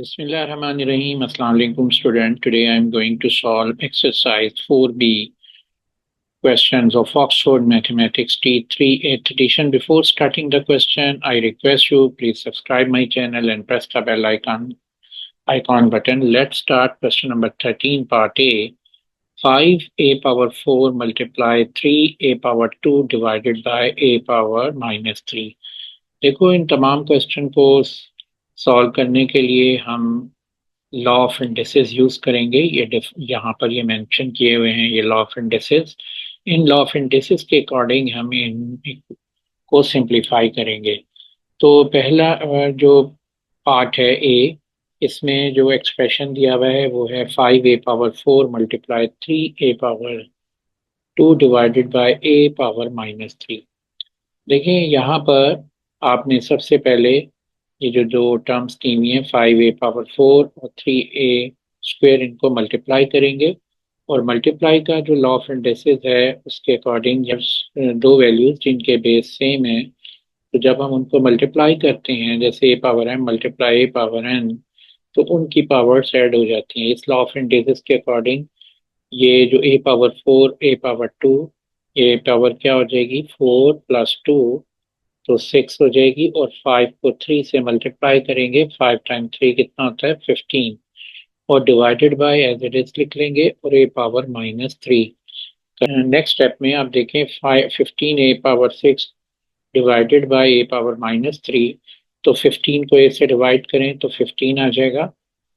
Bismillahirrahmanirrahim. Assalamu alaikum student. Today I am going to solve exercise 4B questions of Oxford Mathematics T3 8th edition. Before starting the question, I request you please subscribe my channel and press the bell icon button. Let's start question number 13 part A. 5a power 4 multiply 3a power 2 divided by a power minus 3. देखो इन तमाम question को solve करने के लिए हम law of indices use करेंगे। ये यहाँ पर ये मेंशन किए हुए हैं ये law of indices. In law of indices के अकॉर्डिंग हम इन को सिंप्लीफाई करेंगे। तो पहला जो पार्ट है ए, इसमें जो एक्सप्रेशन दिया हुआ है वो है 5a power 4 multiply 3a power 2 divided by a power minus 3। देखिए यहाँ पर आपने सबसे पहले ये जो दो टर्म्स दी हुई हैं 5a पावर 4 और 3a स्क्वायर, इनको मल्टीप्लाई करेंगे। और मल्टीप्लाई का जो लॉ ऑफ इंडिसेस है उसके अकॉर्डिंग जब दो वैल्यूज जिनके बेस सेम है तो जब हम उनको मल्टीप्लाई करते हैं, जैसे a power m multiply a power n, तो उनकी पावर्स ऐड हो जाती हैं। इस लॉ ऑफ इंडिसेस के अकॉर्डिंग ये जो a पावर 4 a पावर 2, ये पावर क्या हो जाएगी 4 प्लस 2 तो 6 हो जाएगी। और 5 को 3 से मल्टीप्लाई करेंगे, 5 टाइम 3 कितना होता है 15, और divided by as it is लिख लेंगे और a power minus 3। Next step में आप देखें 15a power 6 divided by a power minus 3, तो 15 को a से डिवाइड करें तो 15 आ जाएगा।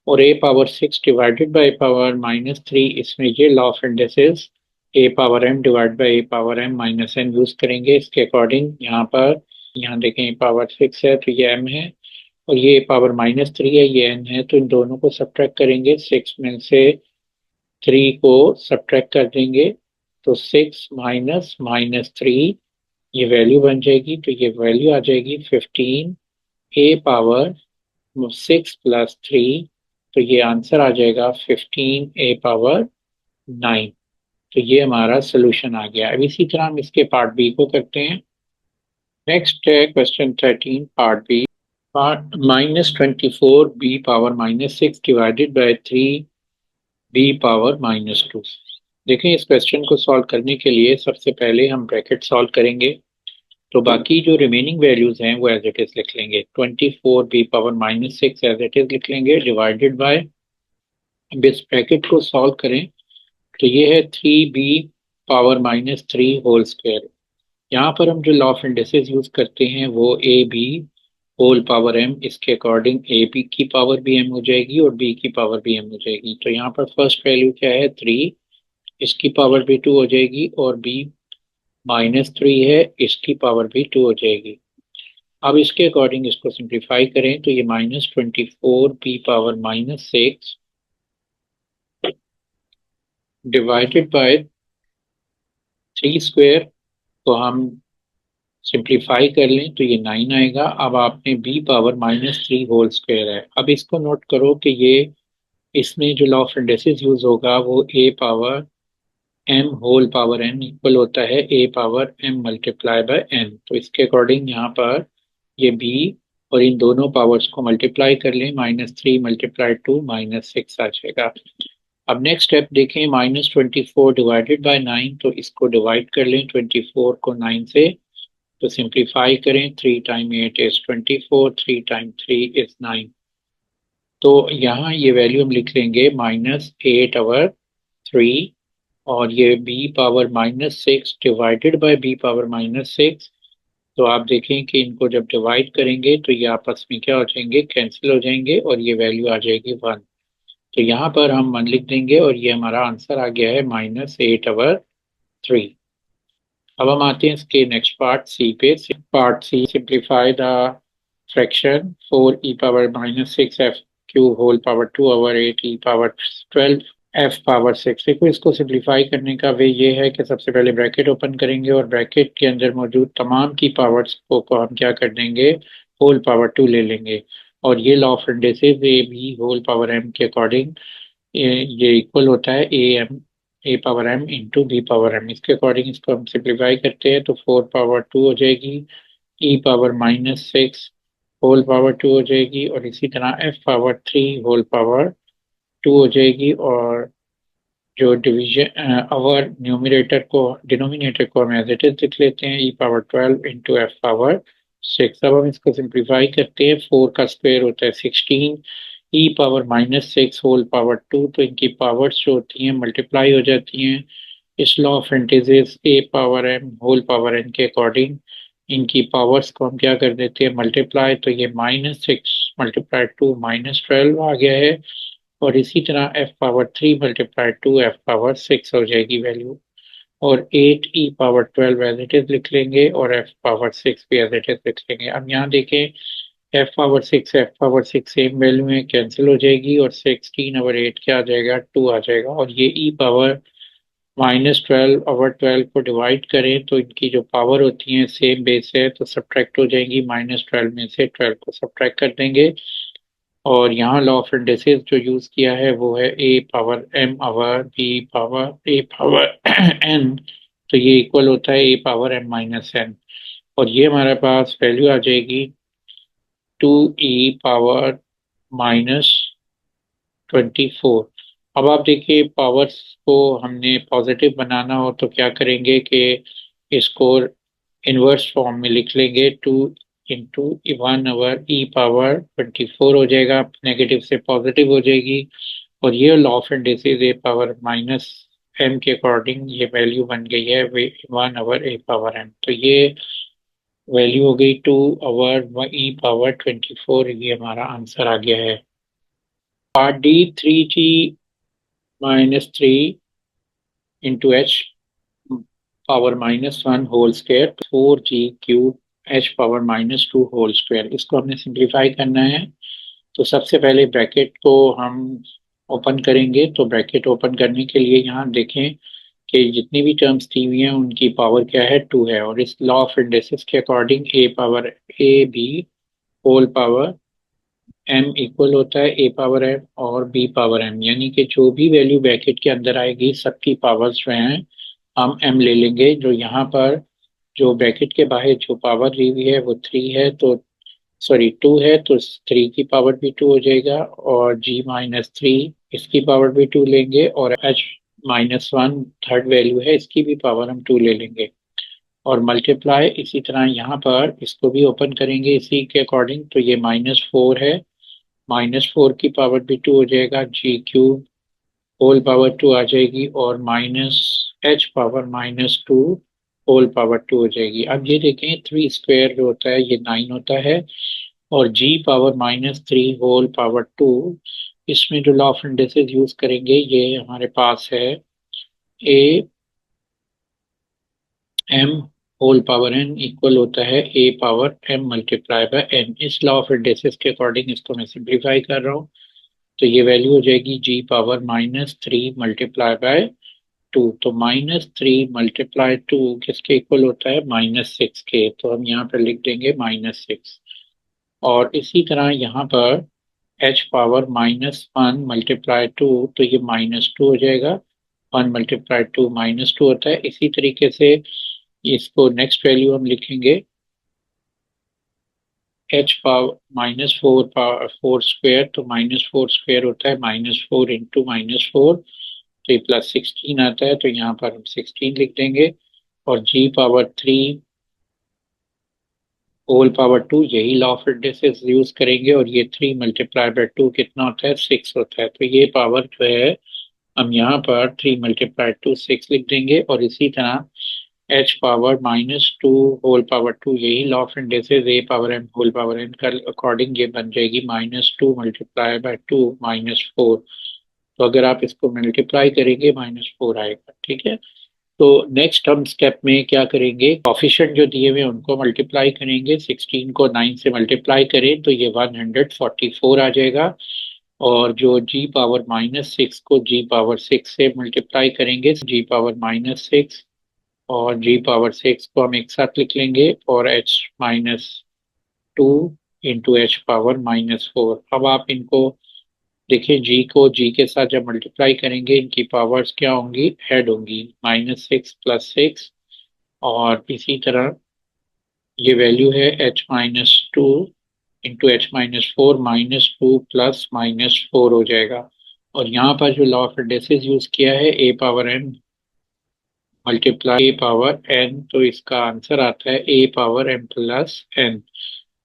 और a power 6 divided by a power minus 3, इसमें ये law of indices a power m divide by a power m minus n use करेंगे। इसके अकॉर्डिंग यहाँ देखें पावर 6 है तो ये m है, और ये पावर माइनस 3 है ये n है, तो इन दोनों को सब्ट्रैक्ट करेंगे। 6 में से 3 को सब्ट्रैक्ट कर देंगे तो 6 माइनस माइनस 3 ये वैल्यू बन जाएगी। तो ये वैल्यू आ जाएगी 15 a पावर 6 प्लस 3, तो ये आंसर आ जाएगा 15 a पावर 9। तो ये हमारा सोल्यूशन आ गया। अब इसी तरह हम इसके पार्ट बी को करते हैं। नेक्स्ट है question 13 part B. Part -24 b power -6 divided by 3b power -2। देखें इस क्वेश्चन को सॉल्व करने के लिए सबसे पहले हम ब्रैकेट सॉल्व करेंगे, तो बाकी जो रिमेनिंग वैल्यूज हैं वो एज इट इज लिख लेंगे। 24b power -6 as it is लिख लेंगे डिवाइडेड बाय, अब इस ब्रैकेट को सॉल्व करें तो ये है 3b पावर -3 होल स्क्वायर। यहाँ पर हम जो लॉ ऑफ इंडिसेस यूज करते हैं वो a b whole power m, इसके अकॉर्डिंग ए बी की पावर भी m हो जाएगी और b की पावर भी m हो जाएगी। तो यहाँ पर फर्स्ट वैल्यू क्या है 3, इसकी पावर भी 2 हो जाएगी, और b -3 है इसकी पावर भी 2 हो जाएगी। अब इसके अकॉर्डिंग इसको सिंप्लीफाई करें तो ये -24 b power -6 divided bye 3 square, तो हम सिंप्लीफाई कर लें तो ये 9 आएगा। अब आपने b पावर -3 होल स्क्वायर है। अब इसको नोट करो कि ये इसमें जो लॉ ऑफ इंडिसेस यूज होगा वो a power m whole power n equal होता है a power m multiply by n। तो इसके अकॉर्डिंग यहाँ पर ये b और इन दोनों पावर्स को मल्टीप्लाई कर लें, -3 मल्टीप्लाई 2 -6 आ जाएगा। अब नेक्स्ट स्टेप देखें -24 डिवाइडेड बाय 9, तो इसको डिवाइड कर लें 24 को 9 से, तो सिंप्लीफाई करें 3 टाइम 8 इज 24, 3 टाइम 3 इज 9। तो यहाँ ये वैल्यू हम लिख लेंगे -8/3, और ये b power -6 divided bye b power -6। तो आप देखें कि इनको जब डिवाइड करेंगे तो ये आपस में क्या हो जाएंगे, कैंसिल हो जाएंगे, और ये वैल्यू आ जाएगी 1। तो यहाँ पर हम 1 लिख देंगे और ये हमारा आंसर आ गया है -8/3। अब हम आते हैं इसके नेक्स्ट पार्ट सी पे। Part C, simplify the fraction 4e power -6 f cube whole power 2/8 e power 12 f power 6। देखो इसको सिंप्लीफाई करने का वे ये है कि सबसे पहले ब्रैकेट ओपन करेंगे और ब्रैकेट के अंदर मौजूद तमाम की पावर्स को हम क्या कर देंगे, होल पावर 2 ले लेंगे। और ये law of indices a b whole power m के अकॉर्डिंग ये इक्वल होता है a power m into b power m। इसके अकॉर्डिंग इसको हम सिंप्लीफाई करते हैं तो 4 पावर 2 हो जाएगी, e पावर -6 होल पावर 2 हो जाएगी, और इसी तरह f पावर 3 होल पावर 2 हो जाएगी। और जो डिवीजन अवर न्यूमरेटर को डिनोमिनेटर को हम एज इट इज लिख लेते हैं, e power 12 into F power 6। अब हम इसको सिंप्लीफाई करते हैं, 4 का स्क्वायर होता है 16, e पावर -6 होल पावर 2, तो इनकी पावर्स जो होती हैं मल्टीप्लाई हो जाती हैं। इस law of integers a power m whole power n के अकॉर्डिंग इनकी पावर्स को हम क्या कर देते हैं मल्टीप्लाई, तो ये -6 मल्टीप्लाई 2 -12 आ गया है। और इसी तरह f power 3 multiply 2 f power 6 हो जाएगी वैल्यू। और 8 e power 12 as it is लिख लेंगे, और f पावर 6 भी एज इट इज लिख लेंगे। अब यहाँ देखें, f पावर 6 सेम वैल्यू में कैंसिल हो जाएगी, और 16 ओवर 8 क्या आ जाएगा, 2 आ जाएगा। और ये e पावर -12 ओवर 12 को डिवाइड करें तो इनकी जो पावर होती है सेम बेस है, तो सब्ट्रैक्ट हो जाएंगी। -12 में से 12 को सब्ट्रैक्ट कर देंगे। और यहाँ लॉ ऑफ इंडिसेस जो यूज किया है वो है a power m over b power a power n, तो ये इक्वल होता है a power m minus n। और ये हमारे पास वैल्यू आ जाएगी 2e पावर -24। अब आप देखिए, पावर्स को हमने पॉजिटिव बनाना हो तो क्या करेंगे कि इसको इनवर्स फॉर्म में लिख लेंगे, 2 इंटू 1 ओवर e पावर 24 हो जाएगा, नेगेटिव से पॉजिटिव हो जाएगी। और ये law of indices a power minus m के अकॉर्डिंग ये वैल्यू बन गई है 1 ओवर a पावर m। तो ये वैल्यू हो गई 2 ओवर e पावर 24। ये हमारा आंसर आ गया है। Part D, 3g minus 3 into H power -1 whole square 4g³ h power -2 whole square, इसको हमने सिंप्लीफाई करना है। तो सबसे पहले ब्रैकेट को हम ओपन करेंगे। तो ब्रैकेट ओपन करने के लिए यहाँ देखें कि जितनी भी टर्म्स दी हुई हैं उनकी पावर क्या है, 2 है। और इस लॉ ऑफ इंडेक्सेस के according a power a b whole power m equal होता है a पावर m और b पावर m, यानी कि जो भी वैल्यू ब्रैकेट के अंदर आएगी सबकी पावर्स जो हैं हम m ले लेंगे। जो यहाँ पर जो ब्रैकेट के बाहर जो पावर दी हुई है वो 3 है, तो सॉरी 2 है, तो 3 की पावर भी 2 हो जाएगा। और g-3 इसकी पावर भी 2 लेंगे, और h-1 थर्ड वैल्यू है, इसकी भी पावर हम 2 ले लेंगे। और मल्टीप्लाई इसी तरह यहाँ पर इसको भी ओपन करेंगे इसी के अकॉर्डिंग, तो ये -4 है, -4 की पावर भी 2 हो जाएगा, g³ होल पावर 2 आ जाएगी, और -h पावर -2 होल पावर 2 हो जाएगी। अब ये देखें, 3 स्क्वायर जो होता है ये 9 होता है, और g पावर -3 होल पावर 2, इसमें जो लॉ ऑफ इंडिसेस यूज करेंगे ये हमारे पास है a m whole power n equal होता है a power m multiply by n। इस लॉ ऑफ इंडिसेस के अकॉर्डिंग इसको मैं सिंप्लीफाई कर रहा हूँ, तो ये वैल्यू हो जाएगी g पावर -3 मल्टीप्लाई बाय 2। तो -3 मल्टीप्लाई 2 किसके इक्वल होता है, -6 के, तो हम यहाँ पर लिख देंगे -6। और इसी तरह यहाँ पर h पावर -1 मल्टीप्लाई 2, तो ये -2 हो जाएगा, 1 मल्टीप्लाई 2 -2 होता है। इसी तरीके से इसको नेक्स्ट वैल्यू हम लिखेंगे, h पावर -4 पावर 4 स्क्वायर, तो -4 स्क्वायर होता है -4 इंटू -4, तो ये +16 आता है, तो यहाँ पर हम 16 लिख देंगे। और g पावर 3 होल पावर 2, यही लॉ ऑफ इंडिसेस यूज करेंगे, और ये 3 मल्टीप्लाई बाय 2 कितना होता है, 6 होता है। तो ये पावर जो है हम यहाँ पर 3 मल्टीप्लाई 2 6 लिख देंगे। और इसी तरह h पावर -2 होल पावर 2, यही law of indices a power m whole power n का अकॉर्डिंग ये बन जाएगी -2 मल्टीप्लाई बाय 2 -4। तो अगर आप इसको मल्टीप्लाई करेंगे -4 आएगा, ठीक है। तो नेक्स्ट हम स्टेप में क्या करेंगे, कॉफिशिएंट जो दिए हुए हैं उनको मल्टीप्लाई करेंगे। 16 को 9 से मल्टीप्लाई करें तो ये 144 आ जाएगा। और जो g पावर -6 को g पावर 6 से मल्टीप्लाई करेंगे, g पावर -6 और g पावर 6 को हम एक साथ लिख लेंगे, और h-2 इंटू h पावर -4। अब आप इनको देखिए, g को g के साथ जब मल्टीप्लाई करेंगे इनकी पावर्स क्या होंगी, ऐड होंगी, -6 + 6। और इसी तरह ये वैल्यू है h-2 into H minus four -2 plus -4 हो जाएगा। और यहाँ पर जो लॉ ऑफ इंडिसेस यूज किया है a power N multiply a power N, तो इसका आंसर आता है a power m plus N.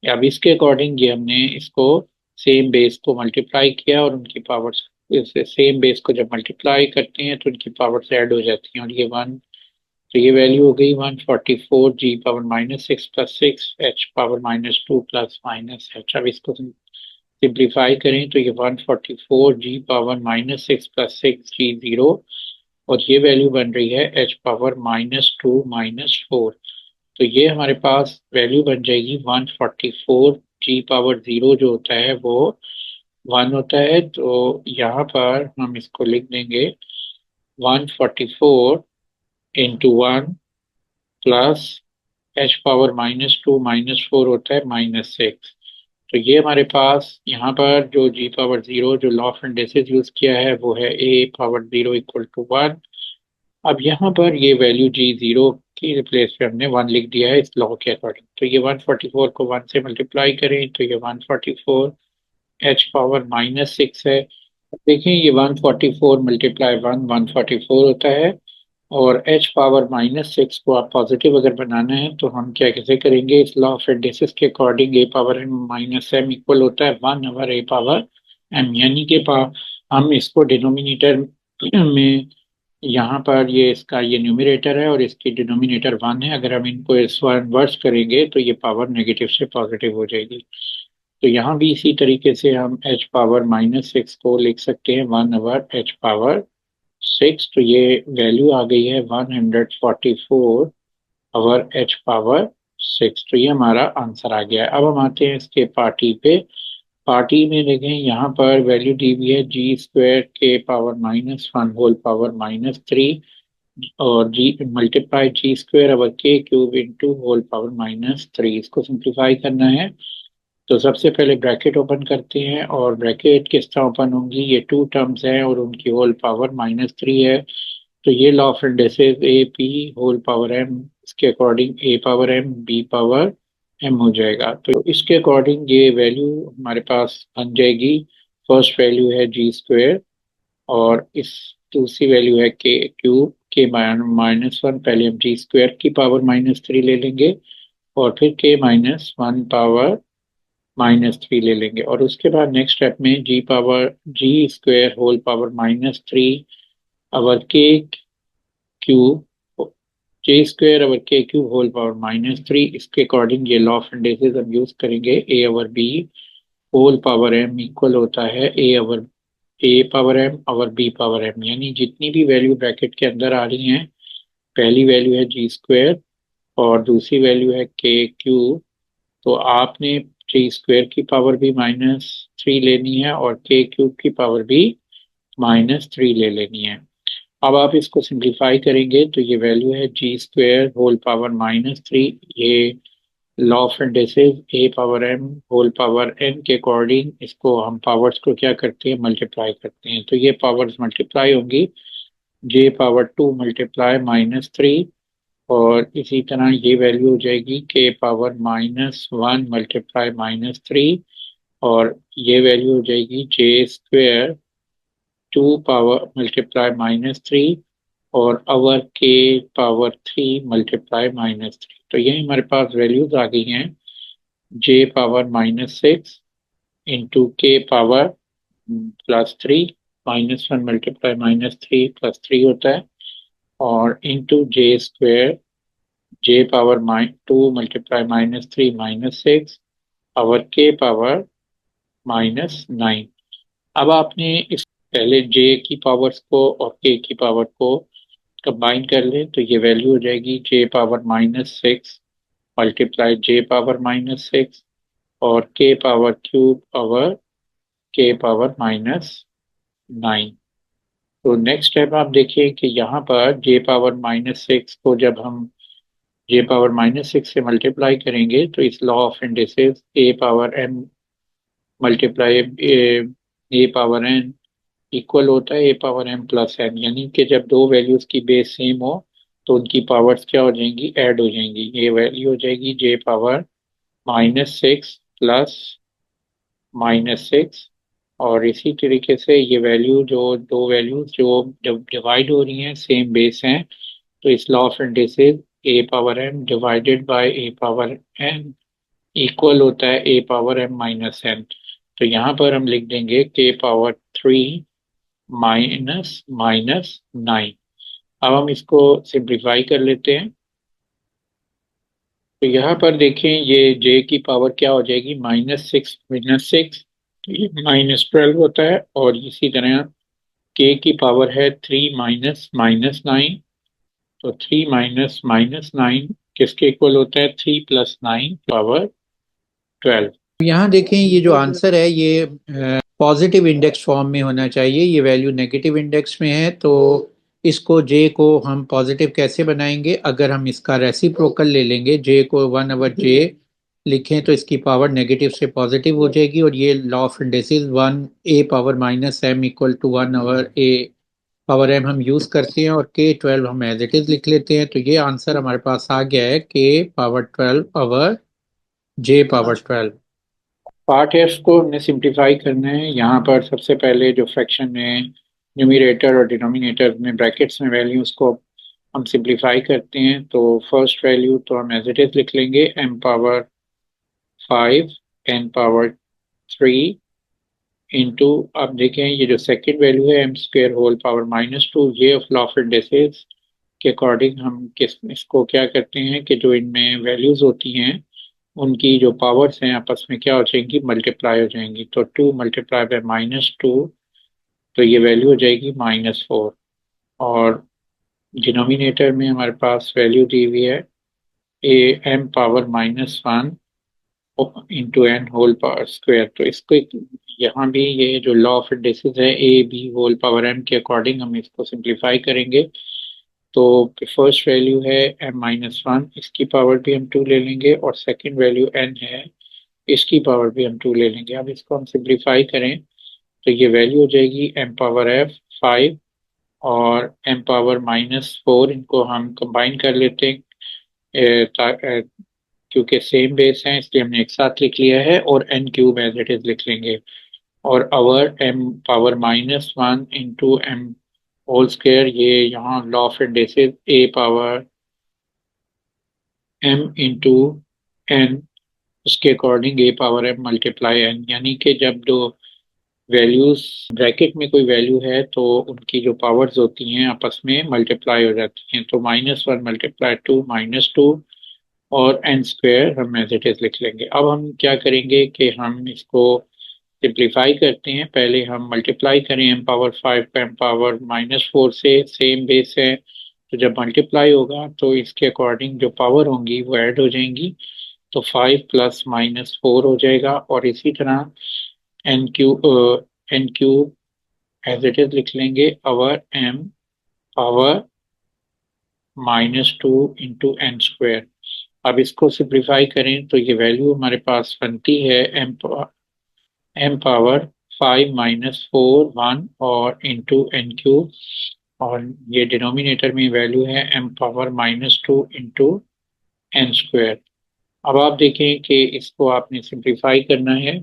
अब इसके अकॉर्डिंग ये हमने इसको सेम बेस को मल्टीप्लाई किया और उनकी पावर्स सेम बेस को जब मल्टीप्लाई करते हैं तो उनकी पावर्स ऐड हो जाती हैं और ये वन, तो ये वैल्यू हो गई 144 g power -6 plus 6 h power -2 plus -h। अब इसको सिंप्लीफाई करें तो ये 144 जी पावर -6 प्लस 6 जी 0, और ये वैल्यू बन रही है एच पावर -2 -4। तो ये हमारे पास वैल्यू बन जाएगी 144 जी पावर 0 जो होता है वो 1 होता है। तो यहाँ पर हम इसको लिख देंगे 144 इंटू 1 प्लस एच पावर -2 -4 होता है -6। तो ये हमारे पास यहाँ पर जो जी पावर 0 जो लॉ ऑफ इंडिसेस यूज किया है वो है ए पावर 0 इक्वल टू 1। अब यहाँ पर ये वैल्यू जी 0 की रिप्लेस पे हमने 1 लिख दिया है इस लॉ के अकॉर्डिंग। तो ये 144 को 1 से मल्टीप्लाई करें तो ये 144 एच पावर -6 है। देखिए ये 144 मल्टीप्लाई 1 144 होता है, और एच पावर -6 को आप पॉजिटिव अगर बनाना है तो हम क्या कैसे करेंगे, इस लॉ ऑफ इंडिसेस के according a power m minus m equal होता है 1 ओवर ए पावर एम, यानी कि हम इसको डिनोमिनेटर में, यहाँ पर ये इसका ये न्यूमरेटर है और इसकी डिनोमिनेटर 1 है, अगर हम इनको इस इन्वर्स करेंगे तो ये पावर नेगेटिव से पॉजिटिव हो जाएगी। तो यहाँ भी इसी तरीके से हम एच पावर -6 को लिख सकते हैं 1 ओवर एच पावर 6। तो ये वैल्यू आ गई है 144 ओवर एच पावर 6। तो ये हमारा आंसर आ गया है। अब हम आते हैं इसके पार्टी पे। पार्टी में देखें यहाँ पर वैल्यू दी हुई है जी स्क्वायर के पावर -1 होल पावर -3 और जी मल्टीप्लाई जी स्क्वायर ओवर के क्यूब इंटू होल पावर -3। इसको सिंप्लीफाई करना है तो सबसे पहले ब्रैकेट ओपन करते हैं, और ब्रैकेट किस तरह ओपन होंगी, ये टू टर्म्स हैं और उनकी होल पावर -3 है। तो ये law of indices a p whole power m, इसके according a power m b power m हो जाएगा। तो इसके अकॉर्डिंग ये वैल्यू हमारे पास बन जाएगी। फर्स्ट वैल्यू है जी स्क्वायर और इस दूसरी वैल्यू है के क्यूब के -1। पहले हम जी स्क्वायर की पावर -3 ले लेंगे और फिर के -1 पावर -3 ले लेंगे, और उसके बाद नेक्स्ट स्टेप में जी पावर जी स्क्वायर होल पावर -3 अवर के क्यूब जे स्क्वायर अवर के क्यूब होल पावर -3। इसके अकॉर्डिंग ये लॉ ऑफ इंडिसेस हम यूज करेंगे a over b whole power m equal होता है ए पावर एम और बी पावर एम, यानी जितनी भी वैल्यू ब्रैकेट के अंदर आ रही हैं, पहली वैल्यू है जी स्क्वायर और दूसरी वैल्यू है के क्यूब, तो आपने जी स्क्वायर की पावर भी -3 लेनी है और के क्यूब की पावर भी -3 ले लेनी है। अब आप इसको सिंप्लीफाई करेंगे तो ये वैल्यू है जी स्क्वायर होल पावर -3। ये law of indices a power m whole power n के अकॉर्डिंग इसको हम पावर्स को क्या करते हैं, मल्टीप्लाई करते हैं। तो ये पावर्स मल्टीप्लाई होंगी, जे पावर 2 मल्टीप्लाई -3, और इसी तरह ये वैल्यू हो जाएगी के पावर -1 मल्टीप्लाई -3, और ये वैल्यू हो जाएगी जे स्क्वेयर 2 पावर मल्टीप्लाई -3 और अवर के पावर 3 मल्टीप्लाई -3। तो ये हमारे पास वैल्यूज आ गई हैं जे पावर -6 इंटू के पावर +3, -1 मल्टीप्लाई -3 +3 होता है, और इंटू जे स्क्वेयर जे पावर -2 मल्टीप्लाई -3 -6 और के पावर -9। अब आपने इस पहले जे की पावर्स को और के की पावर को कंबाइन कर लें तो ये वैल्यू हो जाएगी जे पावर -6 मल्टीप्लाई जे पावर -6 और के पावर क्यूब पावर के पावर -9। तो नेक्स्ट स्टेप आप देखिए कि यहाँ पर जे पावर -6 को जब हम जे पावर -6 से मल्टीप्लाई करेंगे तो इस law of indices a power m multiply a power n equal होता है a power m plus n, यानी कि जब दो वैल्यूज की बेस सेम हो तो उनकी पावर्स क्या हो जाएंगी, ऐड हो जाएंगी। ये वैल्यू हो जाएगी जे पावर -6 प्लस -6 और इसी तरीके से ये वैल्यू जो दो वैल्यूज जो जब डिवाइड हो रही हैं सेम बेस हैं तो इस law of indices a power m divided by a power n equal होता है a power m minus n। तो यहाँ पर हम लिख देंगे k पावर 3 माइनस माइनस 9। अब हम इसको सिंप्लीफाई कर लेते हैं। तो यहाँ पर देखें ये j की पावर क्या हो जाएगी -6 तो ये -12 होता है और इसी तरह k की पावर है 3 माइनस माइनस 9 तो 3 माइनस माइनस 9 किसके इक्वल होता है 3 प्लस 9 पावर 12। यहाँ देखें ये जो आंसर है ये पॉजिटिव इंडेक्स फॉर्म में होना चाहिए, ये वैल्यू नेगेटिव इंडेक्स में है तो इसको जे को हम पॉजिटिव कैसे बनाएंगे, अगर हम इसका रेसिप्रोकल ले लेंगे जे को 1/j लिखें तो इसकी पावर नेगेटिव से पॉजिटिव हो जाएगी और ये law of indexes 1 a power minus m equal to 1/a power m हम यूज करते हैं और k12 हम एज इट इज लिख लेते हैं। तो ये आंसर हमारे पास आ गया है k power 12/j power 12। Part F को हमने सिंप्लीफाई करना है। यहाँ पर सबसे पहले जो फ्रैक्शन है न्यूमरेटर और डिनोमिनेटर में ब्रैकेट्स में वैल्यूज को हम सिंप्लीफाई करते हैं। तो फर्स्ट वैल्यू तो हम एज इट इज लिख लेंगे m power 5 n power 3 into, अब देखें ये जो सेकंड वैल्यू है m स्क्वायर होल पावर -2 ये ऑफ लॉ ऑफ इंडिसेस के अकॉर्डिंग हम किस इसको क्या करते हैं कि जो इनमें वैल्यूज होती हैं उनकी जो पावर्स हैं आपस में क्या हो जाएंगी मल्टीप्लाई हो जाएंगी। तो 2 मल्टीप्लाई बाय -2 तो ये वैल्यू हो जाएगी -4 और डिनोमिनेटर में हमारे पास वैल्यू दी हुई है a m power -1 into n whole power square. तो इसको यहाँ भी ये जो लॉ ऑफ इंडिसेस है a b whole power m के अकॉर्डिंग हम इसको सिंप्लीफाई करेंगे। तो फर्स्ट वैल्यू है m-1 इसकी पावर भी हम 2 ले लेंगे और सेकंड वैल्यू n है इसकी पावर भी हम 2 ले लेंगे। अब इसको हम सिंप्लीफाई करें तो ये वैल्यू हो जाएगी m पावर f 5 और m पावर -4 इनको हम कंबाइन कर लेते हैं क्योंकि सेम बेस है इसलिए हमने एक साथ लिख लिया है और n cube as it is लिख लेंगे और our m power -1 into m whole square ये यहाँ law of indices a power m into n उसके according a power m multiply n, यानी कि जब दो वैल्यूज ब्रैकेट में कोई वैल्यू है तो उनकी जो पावर्स होती हैं आपस में मल्टीप्लाई हो जाती हैं। तो -1 मल्टीप्लाई 2 -2 और n स्क्वायर हम एज इट इज लिख लेंगे। अब हम क्या करेंगे कि हम इसको सिंप्लीफाई करते हैं। पहले हम मल्टीप्लाई करें m पावर 5 को m पावर -4 से, सेम बेस है तो जब मल्टीप्लाई होगा तो इसके अकॉर्डिंग जो पावर होंगी वो ऐड हो जाएंगी तो 5 प्लस -4 हो जाएगा और इसी तरह n cube as it is लिख लेंगे our m power -2 into n square. अब इसको सिंप्लीफाई करें तो ये वैल्यू हमारे पास बनती है m पावर 5 -4 1 और इंटू एन क्यूब और ये डिनोमिनेटर में वैल्यू है m power -2 into n square. अब आप देखें कि इसको आपने सिंप्लीफाई करना है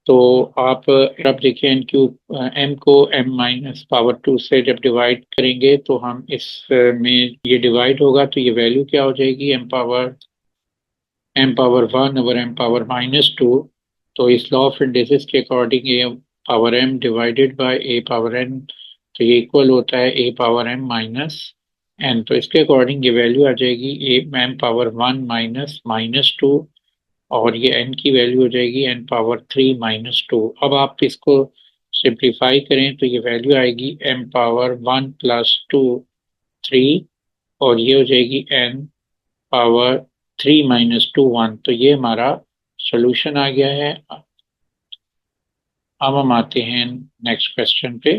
तो आप अब देखें एन क्यूब m को m माइनस पावर 2 से जब डिवाइड करेंगे तो हम इस में ये डिवाइड होगा तो ये वैल्यू क्या हो जाएगी m power 1 over m power -2। तो इस लॉ ऑफ इंडिसेस के according a power m divided by a power n तो ये इक्वल होता है a power m minus n। तो इसके अकॉर्डिंग ये वैल्यू आ जाएगी a m पावर 1 माइनस -2 और ये n की वैल्यू हो जाएगी n पावर 3 -2। अब आप इसको सिंप्लीफाई करें तो ये वैल्यू आएगी m पावर 1 प्लस 2 3 और ये हो जाएगी n पावर 3 -2 1। तो ये हमारा सोल्यूशन आ गया है। अब हम आते हैं नेक्स्ट क्वेश्चन पे।